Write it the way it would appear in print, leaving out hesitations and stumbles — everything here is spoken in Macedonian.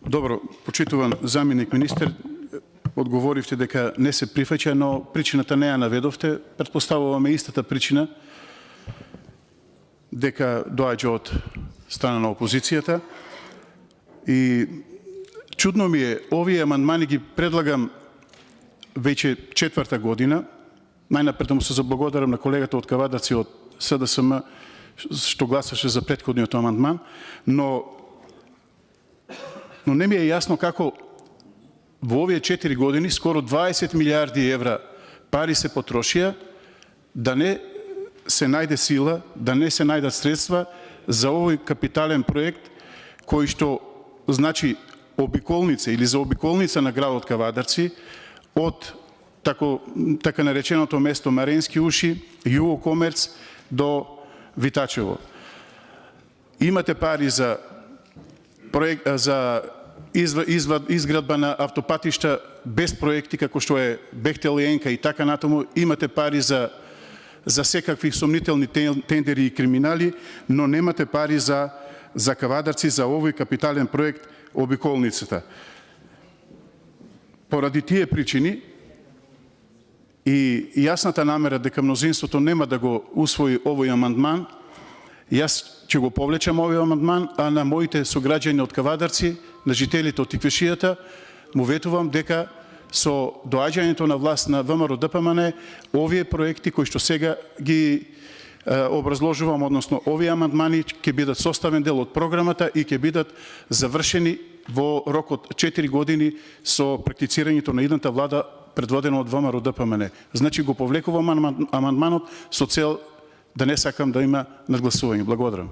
Добро, почитуван заменик министер, одговоривте дека не се прифаќа, но причината не ја наведовте. Претпоставуваме истата причина дека доаѓа од страна на опозицијата. И чудно ми е, овие амандмани ги предлагам веќе четврта година. Најнапред да му се заблагодарам на колегата од Кавадарци од СДСМ што гласаше за претходниот амандман, но не ми е јасно како во овие 4 години скоро 20 милиарди евра пари се потрошија, да не се најде сила, да не се најдат средства за овој капитален проект кој што значи обиколница или за обиколница на градот Кавадарци од така нареченото место Маренски уши, Југокомерц до Витачево. Имате пари за проект за изградба на автопатишта без проекти како што е Бехтел и Енка и така натаму. Имате пари за секакви сомнителни тендери и криминали, но немате пари за Кавадарци, за овој капитален проект обиколницата. Поради тие причини и јасната намера дека мнозинството нема да го усвои овој амандман, јас ќе го повлечам овој амандман, а на моите сограѓани од Кавадарци, на жителите од Тиквешијата, му ветувам дека со доаѓањето на власт на ВМРО-ДПМН, овие проекти кои што сега ги образложувам, односно овие амандмани ќе бидат составен дел од програмата и ќе бидат завршени во рок од 4 години со практицирањето на идната влада предводена од ВМРО-ДПМН. Значи го повлекувам амандманот со цел да не сакам да има надгласување. Благодарам.